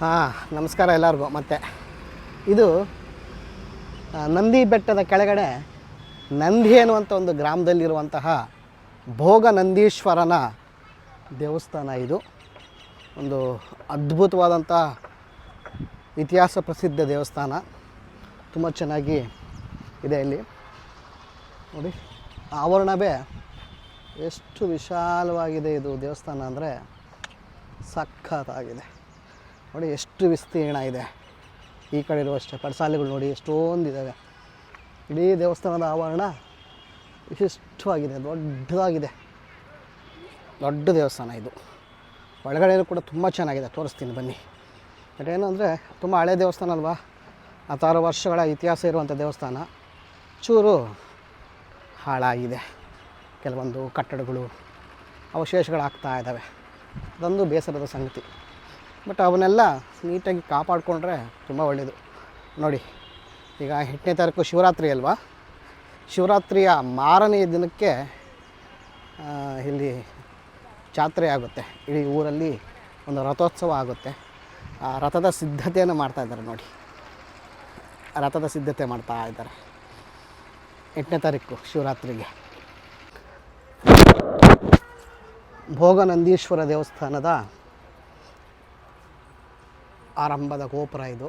ಹಾಂ, ನಮಸ್ಕಾರ ಎಲ್ಲರಿಗೂ. ಮತ್ತೆ ಇದು ನಂದಿ ಬೆಟ್ಟದ ಕೆಳಗಡೆ ನಂದಿ ಅನ್ನುವಂಥ ಒಂದು ಗ್ರಾಮದಲ್ಲಿರುವಂತಹ ಭೋಗ ನಂದೀಶ್ವರನ ದೇವಸ್ಥಾನ. ಇದು ಒಂದು ಅದ್ಭುತವಾದಂಥ ಇತಿಹಾಸ ಪ್ರಸಿದ್ಧ ದೇವಸ್ಥಾನ. ತುಂಬ ಚೆನ್ನಾಗಿ ಇದೆ. ಇಲ್ಲಿ ನೋಡಿ, ಆವರಣವೇ ಎಷ್ಟು ವಿಶಾಲವಾಗಿದೆ. ಇದು ದೇವಸ್ಥಾನ ಅಂದರೆ ಸಖತ್ತಾಗಿದೆ. ನೋಡಿ ಎಷ್ಟು ವಿಸ್ತೀರ್ಣ ಇದೆ. ಈ ಕಡೆ ಇರುವಷ್ಟೇ ಪಡಸಾಲೆಗಳು ನೋಡಿ ಎಷ್ಟೊಂದಿದ್ದಾವೆ. ಇಡೀ ದೇವಸ್ಥಾನದ ಆವರಣ ವಿಶಿಷ್ಟವಾಗಿದೆ, ದೊಡ್ಡದಾಗಿದೆ. ದೊಡ್ಡ ದೇವಸ್ಥಾನ ಇದು. ಒಳಗಡೆಯೂ ಕೂಡ ತುಂಬ ಚೆನ್ನಾಗಿದೆ, ತೋರಿಸ್ತೀನಿ ಬನ್ನಿ. ಬಟ್ ಏನು ಅಂದರೆ ತುಂಬ ಹಳೆ ದೇವಸ್ಥಾನ ಅಲ್ವಾ, 10 ವರ್ಷಗಳ ಇತಿಹಾಸ ಇರುವಂಥ ದೇವಸ್ಥಾನ. ಚೂರು ಹಾಳಾಗಿದೆ, ಕೆಲವೊಂದು ಕಟ್ಟಡಗಳು ಅವಶೇಷಗಳಾಗ್ತಾ ಇದ್ದಾವೆ. ಅದೊಂದು ಬೇಸರದ ಸಂಗತಿ. ಬಟ್ ಅವನ್ನೆಲ್ಲ ನೀಟಾಗಿ ಕಾಪಾಡಿಕೊಂಡ್ರೆ ತುಂಬ ಒಳ್ಳೆಯದು. ನೋಡಿ, ಈಗ 8ನೇ ತಾರೀಕು ಶಿವರಾತ್ರಿ ಅಲ್ವಾ, ಶಿವರಾತ್ರಿಯ ಮಾರನೆಯ ದಿನಕ್ಕೆ ಇಲ್ಲಿ ಜಾತ್ರೆ ಆಗುತ್ತೆ. ಇಡೀ ಊರಲ್ಲಿ ಒಂದು ರಥೋತ್ಸವ ಆಗುತ್ತೆ. ಆ ರಥದ ಸಿದ್ಧತೆಯನ್ನು ಮಾಡ್ತಾಯಿದ್ದಾರೆ. ನೋಡಿ, ರಥದ ಸಿದ್ಧತೆ ಮಾಡ್ತಾ ಇದ್ದಾರೆ 8ನೇ ತಾರೀಕು ಶಿವರಾತ್ರಿಗೆ. ಭೋಗನಂದೀಶ್ವರ ದೇವಸ್ಥಾನದ ಆರಂಭದ ಗೋಪುರ ಇದು.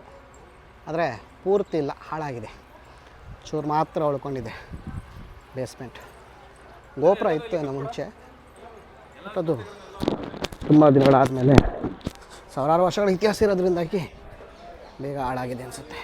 ಆದರೆ ಪೂರ್ತಿ ಇಲ್ಲ, ಹಾಳಾಗಿದೆ. ಚೂರು ಮಾತ್ರ ಉಳ್ಕೊಂಡಿದೆ ಬೇಸ್ಮೆಂಟ್. ಗೋಪುರ ಇತ್ತು ಏನೋ ಮುಂಚೆ, ಬಟ್ ಅದು ತುಂಬ ದಿನಗಳಾದಮೇಲೆ, ಸಾವಿರಾರು ವರ್ಷಗಳ ಇತಿಹಾಸ ಇರೋದ್ರಿಂದಾಗಿ ಬೇಗ ಹಾಳಾಗಿದೆ ಅನಿಸುತ್ತೆ.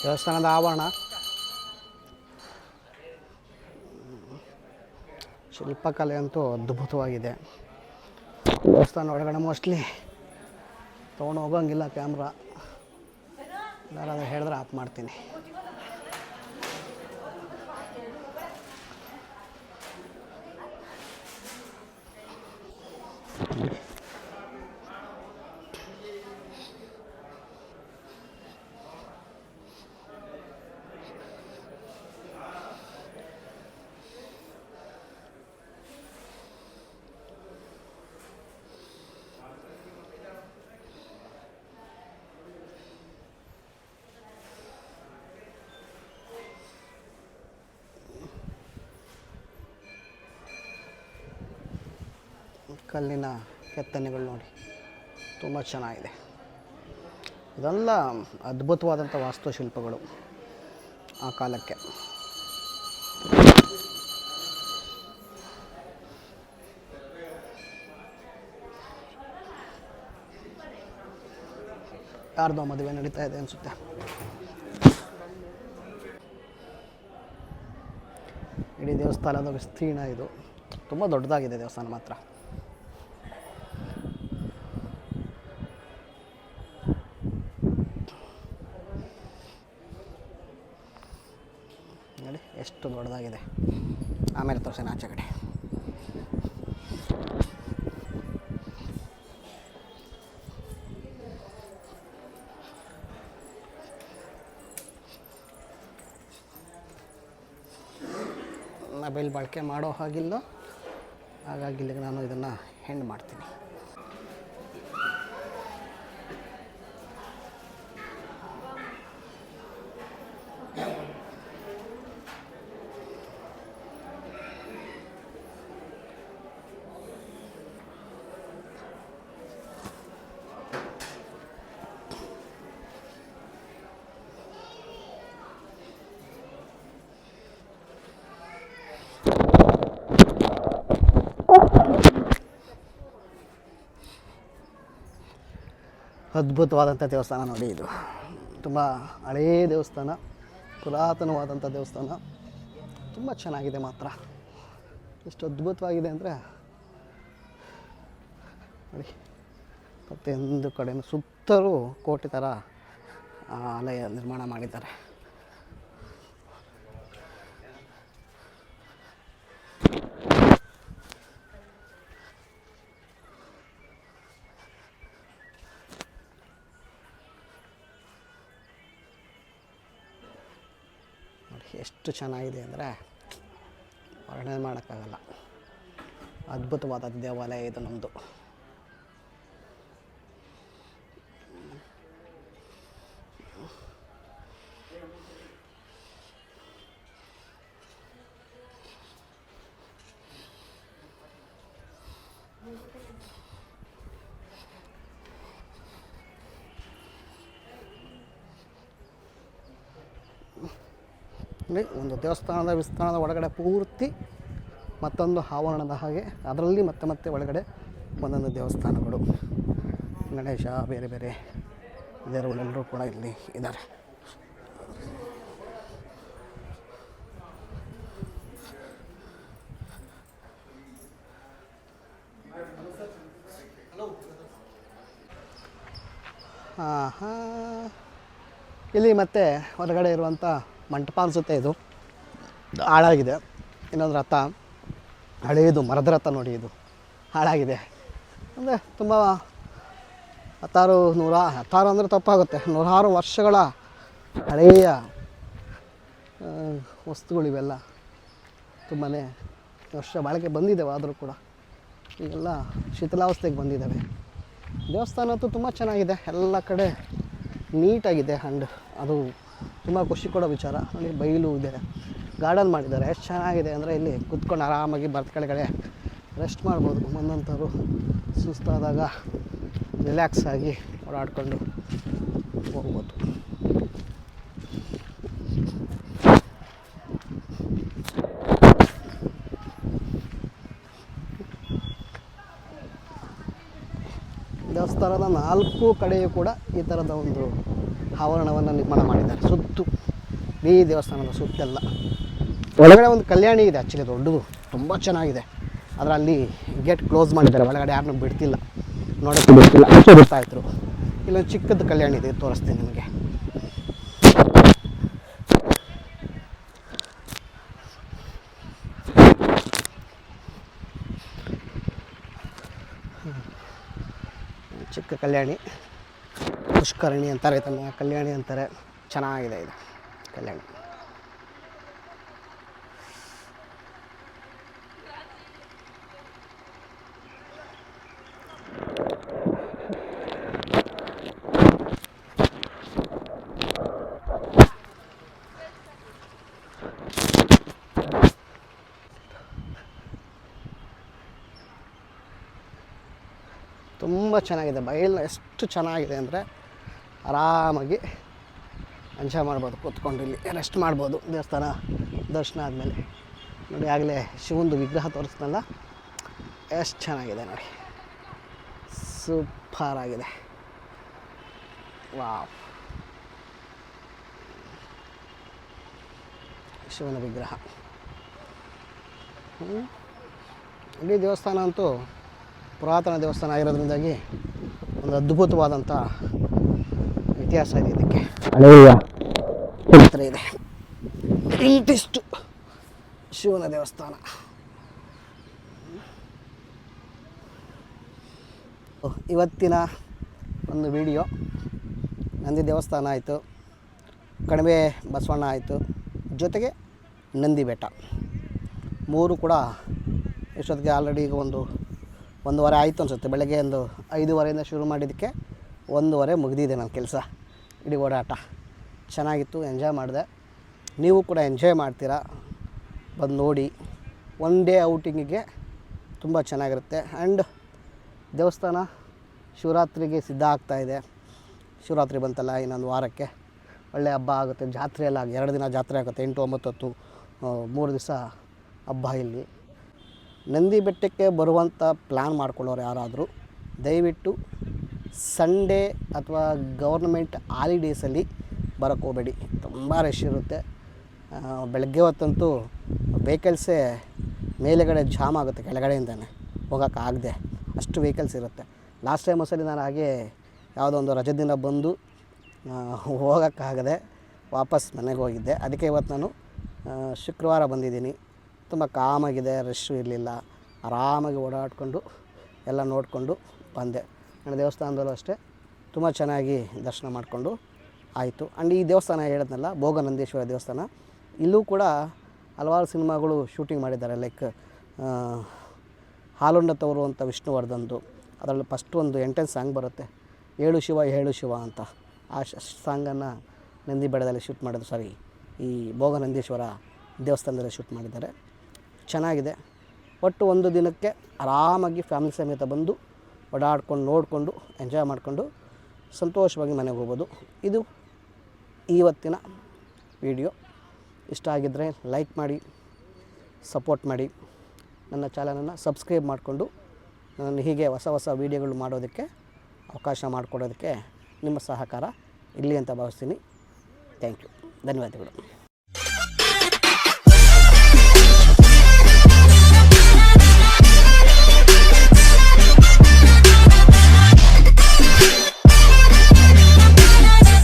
ದೇವಸ್ಥಾನದ ಆವರಣ ಶಿಲ್ಪಕಲೆ ಅಂತೂ ಅದ್ಭುತವಾಗಿದೆ. ದೇವಸ್ಥಾನ ಒಳಗಡೆ ಮೋಸ್ಟ್ಲಿ ತೊಗೊಂಡು ಹೋಗೋಂಗಿಲ್ಲ ಕ್ಯಾಮ್ರಾ. ಯಾರಾದರೂ ಹೇಳಿದ್ರೆ ಆಫ್ ಮಾಡ್ತೀನಿ. ಕಲ್ಲಿನ ಕೆತ್ತನೆಗಳು ನೋಡಿ, ತುಂಬ ಚೆನ್ನಾಗಿದೆ. ಇದೆಲ್ಲ ಅದ್ಭುತವಾದಂಥ ವಾಸ್ತುಶಿಲ್ಪಗಳು ಆ ಕಾಲಕ್ಕೆ. ಯಾರ್ದೋ ಮದುವೆ ನಡೀತಾ ಇದೆ ಅನಿಸುತ್ತೆ. ಇಡೀ ದೇವಸ್ಥಾನದ ವಿಸ್ತೀರ್ಣ ಇದು. ತುಂಬ ದೊಡ್ಡದಾಗಿದೆ ದೇವಸ್ಥಾನ ಮಾತ್ರ. ನೋಡಿ ಎಷ್ಟು ದೊಡ್ಡದಾಗಿದೆ. ಆಮೇಲೆ ತೋರಿಸೋಣ ಆಚೆ ಕಡೆ. ಮೊಬೈಲ್ ಬಳಕೆ ಮಾಡೋ ಹಾಗಿಲ್ಲ, ಹಾಗಾಗಿ ಇಲ್ಲಿಗೆ ನಾನು ಇದನ್ನು ಹೆಂಡ್ ಮಾಡ್ತೀನಿ. ಅದ್ಭುತವಾದಂಥ ದೇವಸ್ಥಾನ ನೋಡಿ. ಇದು ತುಂಬ ಹಳೆಯ ದೇವಸ್ಥಾನ, ಪುರಾತನವಾದಂಥ ದೇವಸ್ಥಾನ. ತುಂಬ ಚೆನ್ನಾಗಿದೆ ಮಾತ್ರ. ಎಷ್ಟು ಅದ್ಭುತವಾಗಿದೆ ಅಂದರೆ ನೋಡಿ, ಪ್ರತಿಯೊಂದು ಕಡೆಯೂ ಸುತ್ತಲೂ ಕೋಟೆ ಥರ ಆಲಯ ನಿರ್ಮಾಣ ಮಾಡಿದ್ದಾರೆ. ಎಷ್ಟು ಚೆನ್ನಾಗಿದೆ ಅಂದರೆ ವರ್ಣನೆ ಮಾಡೋಕ್ಕಾಗಲ್ಲ. ಅದ್ಭುತವಾದ ದೇವಾಲಯ ಇದು ನಮ್ಮದು. ಒಂದು ದೇವಸ್ಥಾನದ ವಿಸ್ತಾರದ ಒಳಗಡೆ ಪೂರ್ತಿ ಮತ್ತೊಂದು ಆವರಣದ ಹಾಗೆ, ಅದರಲ್ಲಿ ಮತ್ತೆ ಒಳಗಡೆ ಒಂದೊಂದು ದೇವಸ್ಥಾನಗಳು, ಗಣೇಶ, ಬೇರೆ ಬೇರೆ ದೇವರುಗಳೆಲ್ಲರೂ ಕೂಡ ಇಲ್ಲಿ ಇದ್ದಾರೆ. ಇಲ್ಲಿ ಮತ್ತೆ ಹೊರಗಡೆ ಇರುವಂಥ ಮಂಟಪ ಅನಿಸುತ್ತೆ. ಇದು ಹಾಳಾಗಿದೆ. ಇನ್ನೊಂದು ರಥ, ಹಳೆಯದು ಮರದ ರಥ ನೋಡಿ, ಇದು ಹಾಳಾಗಿದೆ. ಅಂದರೆ ತುಂಬ ಹತ್ತಾರು ಅಂದರೆ ತಪ್ಪಾಗುತ್ತೆ, 100 ವರ್ಷಗಳ ಹಳೆಯ ವಸ್ತುಗಳಿವೆಲ್ಲ. ತುಂಬಾ ವರ್ಷ ಬಾಳಿಕೆ ಬಂದಿದ್ದಾವೆ, ಆದರೂ ಕೂಡ ಈಗೆಲ್ಲ ಶಿಥಿಲಾವಸ್ಥೆಗೆ ಬಂದಿದ್ದಾವೆ. ದೇವಸ್ಥಾನ ಅಂತೂ ತುಂಬ ಚೆನ್ನಾಗಿದೆ, ಎಲ್ಲ ಕಡೆ ನೀಟಾಗಿದೆ. ಆ್ಯಂಡ್ ಅದು ತುಂಬ ಖುಷಿ ಕೊಡೋ ವಿಚಾರ. ಅಲ್ಲಿ ಬಯಲು ಇದೆ, ಗಾರ್ಡನ್ ಮಾಡಿದ್ದಾರೆ, ಎಷ್ಟು ಚೆನ್ನಾಗಿದೆ ಅಂದರೆ ಇಲ್ಲಿ ಕುತ್ಕೊಂಡು ಆರಾಮಾಗಿ ಬರ್ತ್ ಕೆಳಗಡೆ ರೆಸ್ಟ್ ಮಾಡ್ಬೋದು. ಒಂದೊಂಥರು ಸುಸ್ತಾದಾಗ ರಿಲ್ಯಾಕ್ಸ್ ಆಗಿ ಓಡಾಡ್ಕೊಂಡು ಹೋಗ್ಬೋದು. ದೇವಸ್ಥಾನದ 4 ಕಡೆಯೂ ಕೂಡ ಈ ಥರದ ಒಂದು ಆವರಣವನ್ನು ನಿರ್ಮಾಣ ಮಾಡಿದ್ದಾರೆ. ಸುತ್ತು ಈ ದೇವಸ್ಥಾನದ ಸುತ್ತೆಲ್ಲ ಒಳಗಡೆ ಒಂದು ಕಲ್ಯಾಣಿ ಇದೆ, ಆ್ಯಕ್ಚುಲಿ ದೊಡ್ಡದು, ತುಂಬ ಚೆನ್ನಾಗಿದೆ. ಆದರೆ ಅಲ್ಲಿ ಗೇಟ್ ಕ್ಲೋಸ್ ಮಾಡಿದ್ದಾರೆ, ಒಳಗಡೆ ಯಾರನ್ನೂ ಬಿಡ್ತಿಲ್ಲ, ನೋಡೋಕ್ಕೆ ಬಿಡ್ತಿಲ್ಲ, ಅಷ್ಟೇ ಬಿಡ್ತಾಯಿದ್ರು. ಇಲ್ಲೊಂದು ಚಿಕ್ಕದು ಕಲ್ಯಾಣಿ ಇದೆ, ತೋರಿಸ್ತೀನಿ ನಿಮಗೆ. ಚಿಕ್ಕ ಕಲ್ಯಾಣಿ, ಪುಷ್ಕರಣಿ ಅಂತಾರೆ ಇದನ್ನು, ಕಲ್ಯಾಣಿ ಅಂತಾರೆ. ಚೆನ್ನಾಗಿದೆ ಇದು ಕಲ್ಯಾಣಿ. ತುಂಬ ಚೆನ್ನಾಗಿದೆ. ಬಯಲು ಎಷ್ಟು ಚೆನ್ನಾಗಿದೆ ಅಂದರೆ ಆರಾಮಾಗಿ ಎಂಜಾಯ್ ಮಾಡ್ಬೋದು, ಕೂತ್ಕೊಂಡು ಇಲ್ಲಿ ರೆಸ್ಟ್ ಮಾಡ್ಬೋದು. ದೇವಸ್ಥಾನ ದರ್ಶನ ಆದಮೇಲೆ ನೋಡಿ, ಆಗಲೇ ಶಿವಂದು ವಿಗ್ರಹ ತೋರಿಸ್ನಲ್ಲ, ಎಷ್ಟು ಚೆನ್ನಾಗಿದೆ ನೋಡಿ, ಸೂಪರಾಗಿದೆ. ವಾವ್, ಶಿವನ ವಿಗ್ರಹ. ಇಡೀ ದೇವಸ್ಥಾನ ಅಂತೂ ಪುರಾತನ ದೇವಸ್ಥಾನ ಆಗಿರೋದ್ರಿಂದಾಗಿ ಒಂದು ಅದ್ಭುತವಾದಂಥ ಇತಿಹಾಸ ಇದೆ. ಇದಕ್ಕೆ ಹಳೆಯ ಚರಿತ್ರೆ ಇದೆ. ಇಂತಿಷ್ಟು ಶಿವನ ದೇವಸ್ಥಾನ. ಇವತ್ತಿನ ಒಂದು ವಿಡಿಯೋ, ನಂದಿ ದೇವಸ್ಥಾನ ಆಯಿತು, ಕಣಿವೆ ಬಸವಣ್ಣ ಆಯಿತು, ಜೊತೆಗೆ ನಂದಿ ಬೆಟ್ಟ, 3 ಕೂಡ ಇಷ್ಟೊತ್ತಿಗೆ ಆಲ್ರೆಡಿ ಈಗ 1:30 ಆಯಿತು ಅನಿಸುತ್ತೆ. ಬೆಳಗ್ಗೆ ಒಂದು 5:30 ಶುರು ಮಾಡಿದ್ದಕ್ಕೆ 1:30 ಮುಗಿದಿದೆ ನನ್ನ ಕೆಲಸ. ಇಡೀ ಓಡಾಟ ಚೆನ್ನಾಗಿತ್ತು, ಎಂಜಾಯ್ ಮಾಡಿದೆ. ನೀವು ಕೂಡ ಎಂಜಾಯ್ ಮಾಡ್ತೀರಾ, ಬಂದು ನೋಡಿ. 1 ಡೇ ಔಟಿಂಗಿಗೆ ತುಂಬ ಚೆನ್ನಾಗಿರುತ್ತೆ. ಆ್ಯಂಡ್ ದೇವಸ್ಥಾನ ಶಿವರಾತ್ರಿಗೆ ಸಿದ್ಧ ಆಗ್ತಾಯಿದೆ. ಶಿವರಾತ್ರಿ ಬಂತಲ್ಲ, ಇನ್ನೊಂದು ವಾರಕ್ಕೆ ಒಳ್ಳೆಯ ಹಬ್ಬ ಆಗುತ್ತೆ. ಜಾತ್ರೆ ಎಲ್ಲ 2 ದಿನ ಜಾತ್ರೆ ಆಗುತ್ತೆ, 8, 9, 10, 3 ದಿವಸ ಹಬ್ಬ. ಇಲ್ಲಿ ನಂದಿ ಬೆಟ್ಟಕ್ಕೆ ಬರುವಂಥ ಪ್ಲ್ಯಾನ್ ಮಾಡ್ಕೊಳ್ಳೋರು ಯಾರಾದರೂ ದಯವಿಟ್ಟು ಸಂಡೇ ಅಥವಾ ಗೌರ್ಮೆಂಟ್ ಹಾಲಿಡೇಸಲ್ಲಿ ಬರೋಕ್ಕೆ ಹೋಗಬೇಡಿ, ತುಂಬ ರಶ್ ಇರುತ್ತೆ. ಬೆಳಗ್ಗೆ ಹೊತ್ತಂತೂ ವೆಹಿಕಲ್ಸೇ ಮೇಲೆಗಡೆ ಜಾಮ್ ಆಗುತ್ತೆ, ಕೆಳಗಡೆಯಿಂದನೇ ಹೋಗೋಕ್ಕಾಗದೆ ಅಷ್ಟು ವೆಹಿಕಲ್ಸ್ ಇರುತ್ತೆ. ಲಾಸ್ಟ್ ಟೈಮ್ ಒಂದ್ಸಲಿ ನಾನು ಹಾಗೆ ಯಾವುದೋ ಒಂದು ರಜೆ ದಿನ ಬಂದು ಹೋಗೋಕ್ಕಾಗದೆ ವಾಪಸ್ ಮನೆಗೆ ಹೋಗಿದ್ದೆ. ಅದಕ್ಕೆ ಇವತ್ತು ನಾನು ಶುಕ್ರವಾರ ಬಂದಿದ್ದೀನಿ. ತುಂಬ ಕಾಮಾಗಿದೆ, ರಶ್ಶು ಇರಲಿಲ್ಲ, ಆರಾಮಾಗಿ ಓಡಾಡಿಕೊಂಡು ಎಲ್ಲ ನೋಡಿಕೊಂಡು ಬಂದೆ. ನನ್ನ ದೇವಸ್ಥಾನದಲ್ಲೂ ಅಷ್ಟೇ ತುಂಬ ಚೆನ್ನಾಗಿ ದರ್ಶನ ಮಾಡಿಕೊಂಡು ಆಯಿತು. ಆ್ಯಂಡ್ ಈ ದೇವಸ್ಥಾನ ಹೇಳಿದ್ನಲ್ಲ, ಭೋಗನಂದೀಶ್ವರ ದೇವಸ್ಥಾನ, ಇಲ್ಲೂ ಕೂಡ ಹಲವಾರು ಸಿನಿಮಾಗಳು ಶೂಟಿಂಗ್ ಮಾಡಿದ್ದಾರೆ. ಲೈಕ್ ಹಾಲುಂಡ ತವರು ಅಂತ ವಿಷ್ಣುವರ್ಧನ್ದು, ಅದರಲ್ಲಿ ಫಸ್ಟ್ ಒಂದು ಎಂಟ್ರೆನ್ಸ್ ಸಾಂಗ್ ಬರುತ್ತೆ, ಏಳು ಶಿವ ಏಳು ಶಿವ ಅಂತ. ಆ ಸಾಂಗನ್ನು ನಂದಿ ಬೆಟ್ಟದಲ್ಲಿ ಶೂಟ್ ಮಾಡಿದ್ರು, ಸಾರಿ ಈ ಭೋಗನಂದೀಶ್ವರ ದೇವಸ್ಥಾನದಲ್ಲಿ ಶೂಟ್ ಮಾಡಿದ್ದಾರೆ. ಚೆನ್ನಾಗಿದೆ. ಒಟ್ಟು ಒಂದು ದಿನಕ್ಕೆ ಆರಾಮಾಗಿ ಫ್ಯಾಮಿಲಿ ಸಮೇತ ಬಂದು ಓಡಾಡ್ಕೊಂಡು ನೋಡಿಕೊಂಡು ಎಂಜಾಯ್ ಮಾಡಿಕೊಂಡು ಸಂತೋಷವಾಗಿ ಮನೆಗೆ ಹೋಗ್ಬೋದು. ಇದು ಇವತ್ತಿನ ವಿಡಿಯೋ. ಇಷ್ಟ ಆಗಿದ್ದರೆ ಲೈಕ್ ಮಾಡಿ, ಸಪೋರ್ಟ್ ಮಾಡಿ, ನನ್ನ ಚಾನಲನ್ನು ಸಬ್ಸ್ಕ್ರೈಬ್ ಮಾಡಿಕೊಂಡು ನಾನು ಹೀಗೆ ಹೊಸ ಹೊಸ ವೀಡಿಯೋಗಳು ಮಾಡೋದಕ್ಕೆ ಅವಕಾಶ ಮಾಡಿಕೊಡೋದಕ್ಕೆ ನಿಮ್ಮ ಸಹಕಾರ ಇರಲಿ ಅಂತ ಭಾವಿಸ್ತೀನಿ. Thank you. ಧನ್ಯವಾದಗಳು.